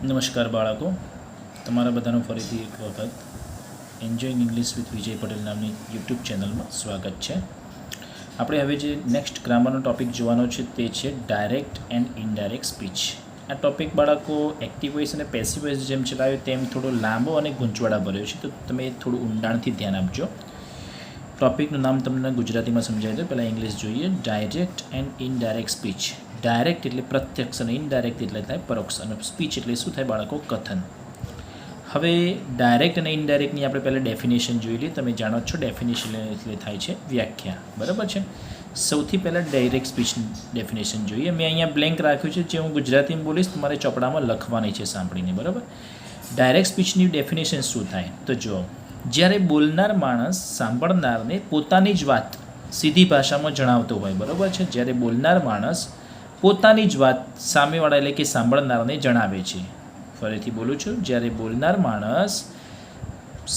નમસ્કાર બાળકો, તમારા બધાનું ફરીથી એક વખત enjoying English with Vijay Patel નામની યુટ્યુબ ચેનલમાં સ્વાગત છે. આપણે હવે જે નેક્સ્ટ ગ્રામરનો ટૉપિક જોવાનો છે તે છે ડાયરેક્ટ એન્ડ ઇનડાયરેક્ટ સ્પીચ. આ ટૉપિક બાળકો એક્ટિવ વોઇસ અને પેસિવ વોઇસ જેમ ચલાવ્યો તેમ થોડો લાંબો અને ગૂંચવાડા ભર્યો છે, તો તમે થોડું ઊંડાણથી ધ્યાન આપજો. ટૉપિકનું નામ તમને ગુજરાતીમાં સમજાવી દો. પહેલાં ઇંગ્લિશ જોઈએ. Direct and indirect speech. Direct એટલે પ્રત્યક્ષ અને ઇનડાયરેક્ટ એટલે થાય પરોક્ષ, અને સ્પીચ એટલે શું થાય બાળકો? કથન. હવે ડાયરેક્ટ અને ઇનડાયરેક્ટની આપણે પહેલાં ડેફિનેશન જોઈ લઈએ. તમે જાણો છો ડેફિનેશન એટલે થાય છે વ્યાખ્યા, બરાબર છે. સૌથી પહેલાં ડાયરેક્ટ સ્પીચની ડેફિનેશન જોઈએ. મેં અહીંયા બ્લેન્ક રાખ્યું છે, જે હું ગુજરાતીમાં બોલીશ તમારે ચોપડામાં લખવાની છે સાંભળીને, બરાબર. ડાયરેક્ટ સ્પીચની ડેફિનેશન શું થાય તો જુઓ. જ્યારે બોલનાર માણસ સાંભળનારને પોતાની જ વાત સીધી ભાષામાં જણાવતો હોય, બરાબર છે. જ્યારે બોલનાર માણસ પોતાની જ વાત સામેવાળા એટલે કે સાંભળનારને જણાવે છે. ફરીથી બોલું છું. જ્યારે બોલનાર માણસ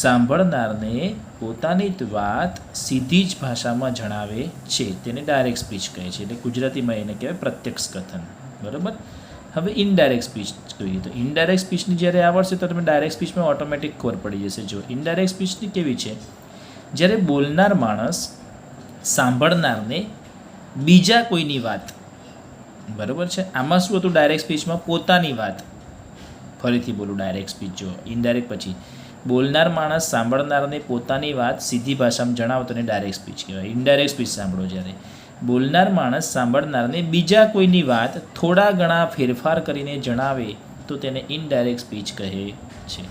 સાંભળનારને પોતાની જ વાત સીધી જ ભાષામાં જણાવે છે તેને ડાયરેક્ટ સ્પીચ કહે છે. એટલે ગુજરાતીમાં એને કહેવાય પ્રત્યક્ષ કથન, બરાબર. હવે ઇનડાયરેક્ટ સ્પીચ જોઈએ તો ઇનડાયરેક્ટ સ્પીચની જ્યારે આવડશે તો તમે ડાયરેક્ટ સ્પીચમાં ઓટોમેટિક ખબર પડી જશે. જો ઇનડાયરેક્ટ સ્પીચની કેવી છે, જ્યારે બોલનાર માણસ સાંભળનારને બીજા કોઈની વાત, બરાબર છે. આમાં શું હતું ડાયરેક્ટ સ્પીચમાં? પોતાની વાત. ફરીથી બોલું. ડાયરેક્ટ સ્પીચ જો ઇનડાયરેક્ટ પછી બોલનાર માણસ સાંભળનારને પોતાની વાત સીધી ભાષામાં જણાવતો ને ડાયરેક્ટ સ્પીચ કહેવાય. ઇનડાયરેક્ટ સ્પીચ સાંભળો. જ્યારે બોલનાર માણસ સાંભળનારને બીજા કોઈની વાત થોડા ઘણા ફેરફાર કરીને જણાવે તો તેને ઇનડાયરેક્ટ સ્પીચ કહે છે.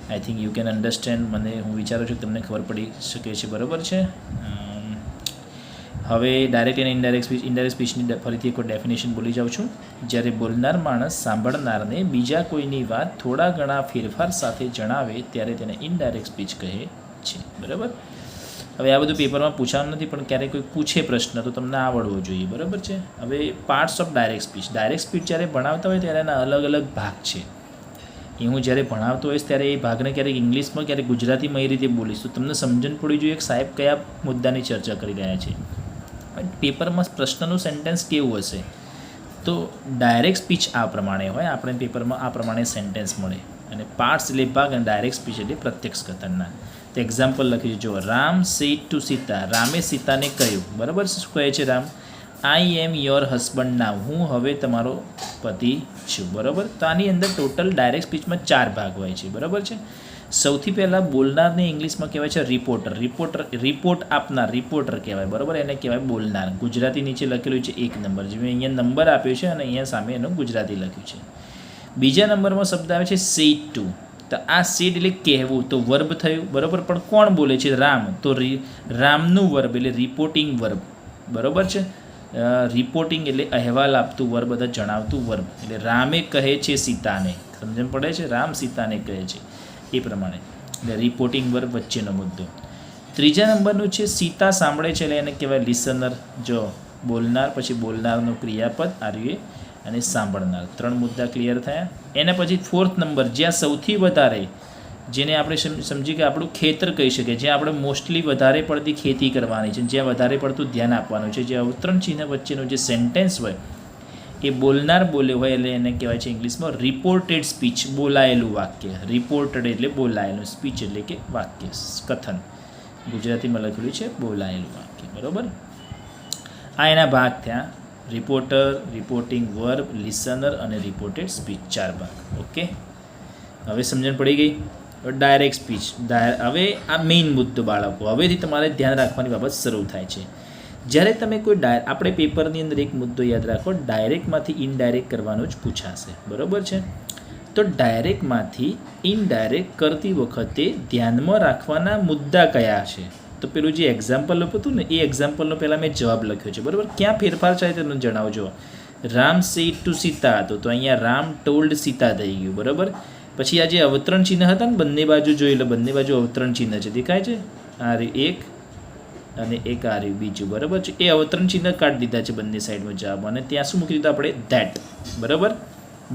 I think you can understand. હું વિચારું છું કે તમને ખબર પડી શકે છે, બરાબર છે. હવે ડાયરેક્ટ અને ઇનડાયરેક્ટ સ્પીચની ફરીથી એક ડેફિનેશન બોલી જાઉં છું. જ્યારે બોલનાર માણસ સાંભળનારને બીજા કોઈની વાત થોડા ઘણા ફેરફાર સાથે જણાવે ત્યારે તેને ઇનડાયરેક્ટ સ્પીચ કહે છે, બરાબર. હવે આ બધું પેપરમાં પૂછવાનું નથી, પણ ક્યારેક કોઈ પૂછે પ્રશ્ન તો તમને આવડવો જોઈએ, બરાબર છે. હવે parts of direct speech. Direct speech જ્યારે ભણાવતા હોય ત્યારે એના અલગ અલગ ભાગ છે. એ હું જ્યારે ભણાવતો હોઈશ ત્યારે એ ભાગને ક્યારેક ઇંગ્લિશમાં ક્યારેક ગુજરાતીમાં એ રીતે બોલીશ તો તમને સમજણ પડવી જોઈએ કે સાહેબ કયા મુદ્દાની ચર્ચા કરી રહ્યા છે. પેપરમાં પ્રશ્નનું સેન્ટેન્સ કેવું હશે તો ડાયરેક્ટ સ્પીચ આ પ્રમાણે હોય. આપણે પેપરમાં આ પ્રમાણે સેન્ટેન્સ મળે. અને પાર્ટ્સ એટલે ભાગ, અને ડાયરેક્ટ સ્પીચ એટલે પ્રત્યક્ષ કથનના. તો એક્ઝામ્પલ લખી જો. Ram said to Sita. રામે સીતાને કહ્યું, બરાબર. શું કહે છે રામ? આઈ એમ યોર હસબન્ડ નાવ. હું હવે તમારો પતિ છું, બરાબર. તો આની અંદર ટોટલ ડાયરેક્ટ સ્પીચમાં 4 ભાગ હોય છે, બરાબર છે. સૌથી પહેલાં બોલનારને ઇંગ્લિશમાં કહેવાય છે રિપોર્ટર. રિપોર્ટ આપનાર રિપોર્ટર કહેવાય, બરાબર. એને કહેવાય બોલનાર. ગુજરાતી નીચે લખેલું છે 1 નંબર, જે મેં અહીંયા નંબર આપ્યો છે અને અહીંયા સામે એનું ગુજરાતી લખ્યું છે. બીજા નંબરમાં શબ્દ આવે છે સેડ ટુ. તો આ સેડ એટલે કહેવું, તો વર્બ થયું, બરાબર. પણ કોણ બોલે છે? રામ. તો રામનું વર્બ એટલે રિપોર્ટિંગ વર્બ, બરાબર છે. રિપોર્ટિંગ એટલે અહેવાલ આપતું વર્બ, બધા જણાવતું વર્બ. એટલે રામે કહે છે સીતાને. સમજણ પડે છે? રામ સીતાને કહે છે એ પ્રમાણે. એટલે રિપોર્ટિંગ વર્બ વચ્ચેનો મુદ્દો. ત્રીજા નંબરનું છે સીતા સાંભળે છે, એટલે એને કહેવાય લિસનર. જો બોલનાર પછી બોલનારનું ક્રિયાપદ આર્યુ અને સાંભળનાર. 3 મુદ્દા ક્લિયર થયા. એના પછી 4th નંબર, જ્યાં સૌથી વધારે, જેને આપણે સમજી કે આપણું ખેતર કહી શકીએ, જ્યાં આપણે મોસ્ટલી વધારે પડતી ખેતી કરવાની છે, જ્યાં વધારે પડતું ધ્યાન આપવાનું છે, જે અવતરણ ચિહ્ન વચ્ચેનું જે સેન્ટેન્સ હોય એ બોલનાર બોલ્યો હોય એટલે એને કહેવાય છે ઇંગ્લિશમાં રિપોર્ટેડ સ્પીચ. બોલાયેલું વાક્ય. રિપોર્ટેડ એટલે બોલાયેલું, સ્પીચ એટલે કે વાક્ય, કથન. ગુજરાતીમાં લખેલું છે બોલાયેલું વાક્ય, બરાબર. આ એના ભાગ થયા. રિપોર્ટર, રિપોર્ટિંગ વર્બ, લિસનર અને રિપોર્ટેડ સ્પીચ. 4 ભાગ. ઓકે, હવે સમજણ પડી ગઈ. Direct speech. હવે આ મેઇન મુદ્દો બાળકો. હવેથી તમારે ધ્યાન રાખવાની બાબત શરૂ થાય છે. જ્યારે તમે કોઈ આપણે પેપરની અંદર એક મુદ્દો યાદ રાખો, ડાયરેક્ટમાંથી ઇનડાયરેક્ટ કરવાનું જ પૂછાશે, બરાબર છે. તો ડાયરેક્ટમાંથી ઇનડાયરેક્ટ કરતી વખતે ધ્યાનમાં રાખવાના મુદ્દા કયા છે? તો પેલું જે એક્ઝામ્પલ હતું ને એ એક્ઝામ્પલનો પહેલાં મેં જવાબ લખ્યો છે, બરાબર. ક્યાં ફેરફાર છે તેને જણાવજો. રામ સેડ ટુ સીતા હતું તો અહીંયા રામ ટોલ્ડ સીતા થઈ ગયું, બરાબર. પછી આ જે અવતરણ ચિહ્ન હતા ને બંને બાજુ જોઈ લો, બંને બાજુ અવતરણ ચિહ્ન છે, દેખાય છે? આ એક અને એક આ રહ્યું બીજું, બરાબર છે. એ અવતરણ ચિહ્ન કાઢી દીધા છે બંને સાઈડમાં જવાબ, અને ત્યાં શું મૂકી દીધું આપણે? ધેટ, બરાબર.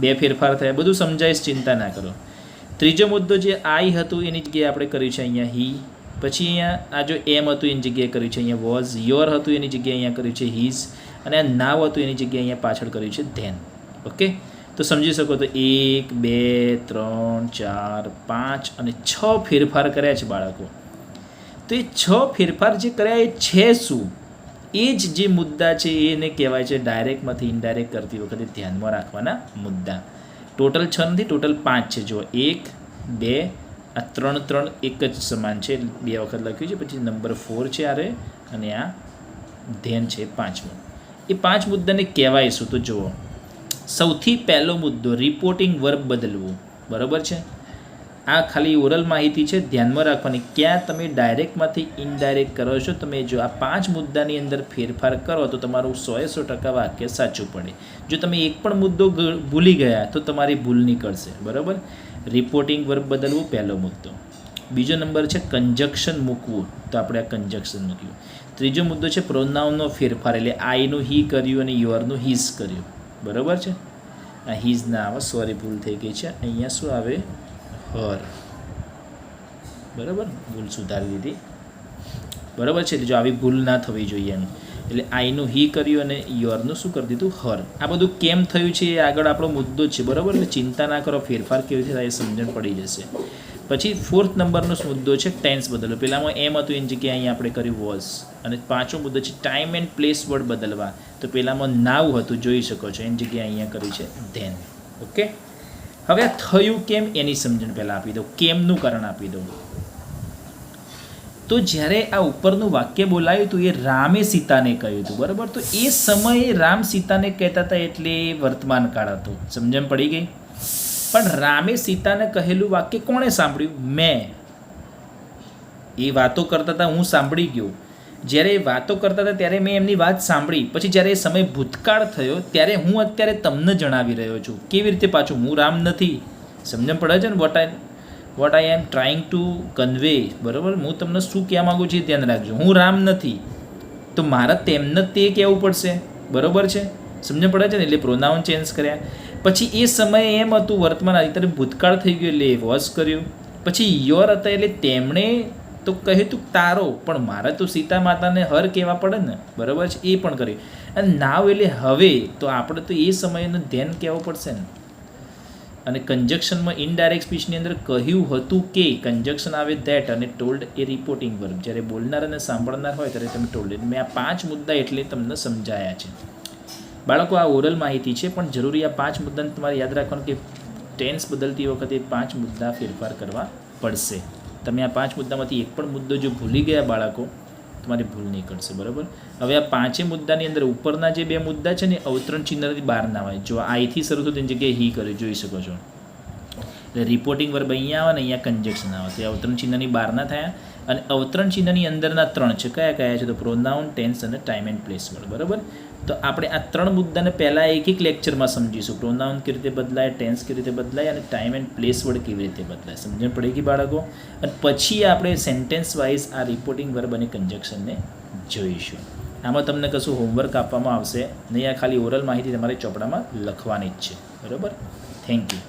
2 ફેરફાર થયા. બધું સમજાઈશ, ચિંતા ના કરો. ત્રીજો મુદ્દો જે આઈ હતું એની જગ્યાએ આપણે કર્યું છે અહીંયા હી. પછી અહીંયા આ જો એમ હતું એની જગ્યાએ કર્યું છે અહીંયા વોઝ. યોર હતું એની જગ્યાએ અહીંયા કર્યું છે હીઝ. અને આ નાવ હતું એની જગ્યાએ અહીંયા પાછળ કર્યું છે ધેન. ઓકે, તો સમજી શકો તો 1 2 3 4 5 અને 6 ફેરફાર કર્યા છે બાળકો. તો એ 6 ફેરફાર જે કર્યા એ છે શું? એ જ જે મુદ્દા છે એને કહેવાય છે ડાયરેક્ટમાંથી ઇનડાયરેક્ટ કરતી વખતે ધ્યાનમાં રાખવાના મુદ્દા. ટોટલ 6 નથી, ટોટલ 5 છે. જો 1 2 આ 3 3 એક જ સમાન છે, 2 વખત લખ્યું છે. પછી નંબર 4 છે આરે, અને આ ધ્યાન છે 5મો. એ 5 મુદ્દાને કહેવાય શું? તો જુઓ, સૌથી પહેલો મુદ્દો રિપોર્ટિંગ વર્બ બદલવું. બરાબર છે. આ ખાલી ઓરલ માહિતી છે, ધ્યાનમાં રાખવાની. ક્યાં તમે ડાયરેક્ટમાંથી ઇનડાયરેક્ટ કરો છો, તમે જો આ 5 મુદ્દાની અંદર ફેરફાર કરો તો તમારું 100% વાક્ય સાચું પડે. જો તમે એક પણ મુદ્દો ભૂલી ગયા તો તમારી ભૂલ નીકળશે. બરાબર. રિપોર્ટિંગ વર્બ બદલવું પહેલો મુદ્દો. બીજો નંબર છે કંજક્શન મૂકવું, તો આપણે આ કંજક્શન મૂક્યું. ત્રીજો મુદ્દો છે પ્રોનાઉનનો ફેરફાર, એટલે આઈનું હી કર્યું અને યોરનું હીઝ કર્યું. બરાબર છે. આ હીઝ ના આવે, સોરી ભૂલ થઈ ગઈ છે. અહીંયા શું આવે? હર. બરાબર, ભૂલ સુધારી દીધી. બરાબર છે. એટલે જો આવી ભૂલ ના થવી જોઈએ એમ. એટલે આઈનું હી કર્યું અને યોરનું શું કરી દીધું? હર. આ બધું કેમ થયું છે એ આગળ આપણો મુદ્દો છે. બરાબર. એટલે ચિંતા ના કરો, ફેરફાર કેવી રીતે થાય એ સમજણ પડી જશે. પછી 4th નંબરનો મુદ્દો છે ટેન્સ બદલો. પહેલામાં એમ હતું એની જગ્યાએ અહીંયા આપણે કર્યું વોઝ. અને 5મો મુદ્દો છે ટાઈમ એન્ડ પ્લેસ વર્ડ બદલવા. તો પહેલામાં નાવ હતું, જોઈ શકો છો, એની જગ્યાએ અહીંયા કર્યું છે ધેન. ઓકે. હવે આ થયું કેમ એની સમજણ પહેલાં આપી દઉં, કેમનું કારણ આપી દઉં. તો જ્યારે આ ઉપરનું વાક્ય બોલાયું હતું એ રામે સીતાને કહ્યું હતું. બરાબર. તો એ સમયે રામ સીતાને કહેતા હતા એટલે વર્તમાન કાળ હતો. સમજણ પડી ગઈ? પણ રામે સીતાને કહેલું વાક્ય કોણે સાંભળ્યું? મેં. એ વાતો કરતા હતા, હું સાંભળી ગયો. જ્યારે એ વાતો કરતા હતા ત્યારે મેં એમની વાત સાંભળી. પછી જ્યારે એ સમય ભૂતકાળ થયો ત્યારે હું અત્યારે તમને જણાવી રહ્યો છું. કેવી રીતે પાછું? હું રામ નથી. સમજણ પડે છે ને? What I M trying to convey. બરાબર. હું તમને શું કહેવા માગું છું એ ધ્યાન રાખજો. હું રામ નથી, તો મારે તેમને તે કહેવું પડશે. બરાબર છે. સમજણ પડે છે ને? એટલે પ્રોનાઉન ચેન્જ કર્યા. પછી એ સમયે એમ હતું, વર્તમાન અત્યારે ભૂતકાળ થઈ ગયું એટલે એ વોઝ કર્યું. પછી યોર હતા એટલે તેમણે તો કહ્યું તું તારો, પણ મારે તો સીતા માતાને હર કહેવા પડે ને. બરાબર છે. એ પણ કર્યું. અને નાવ એટલે હવે, તો આપણે તો એ સમયનું ધ્યાન કહેવું પડશે ને. અને કંજક્શનમાં ઇનડાયરેક્ટ સ્પીચની અંદર કહ્યું હતું કે કંજક્શન આવે ધેટ અને ટોલ્ડ એ રિપોર્ટિંગ વર્બ. જ્યારે બોલનાર અને સાંભળનાર હોય ત્યારે તમે ટોલ્ડ. મેં આ 5 મુદ્દા એટલે તમને સમજાયા છે. બાળકો, આ ઓરલ માહિતી છે, પણ જરૂરી આ 5 મુદ્દાને તમારે યાદ રાખવાનું કે ટેન્સ બદલતી વખતે 5 મુદ્દા ફેરફાર કરવા પડશે. તમે આ 5 મુદ્દામાંથી એક પણ મુદ્દો જો ભૂલી ગયા બાળકો, તમારી ભૂલ નહીં કરશે. બરાબર. હવે આ 5 મુદ્દાની અંદર ઉપરના જે 2 મુદ્દા છે ને અવતરણ ચિહ્નથી બહાર ના આવે. જો આઈથી શરૂ થયું તેની જગ્યાએ હી કર્યું, જોઈ શકો છો. એટલે રિપોર્ટિંગ વર્બ અહીંયા આવે ને અહીંયા કંજક્શન આવે. તે અવતરણ ચિહ્નની બહાર ના થયા. અને અવતરણ ચિહ્નની અંદરના 3 છે. કયા કયા છે? તો પ્રોનાઉન, ટેન્સ અને ટાઈમ એન્ડ પ્લેસ વર્ડ. બરાબર. તો આપણે આ 3 મુદ્દાને પહેલાં એક લેક્ચરમાં સમજીશું. પ્રોનાઉન કેવી રીતે બદલાય, ટેન્સ કેવી રીતે બદલાય અને ટાઈમ એન્ડ પ્લેસ વર્ડ કેવી રીતે બદલાય. સમજણ પડી ગઈ બાળકો? અને પછી આપણે સેન્ટેન્સ વાઇઝ આ રિપોર્ટિંગ વર્બ અને કંજક્શનને જોઈશું. આમાં તમને કશું હોમવર્ક આપવામાં આવશે નહીં. આ ખાલી ઓરલ માહિતી તમારે ચોપડામાં લખવાની જ છે. બરાબર. Thank you.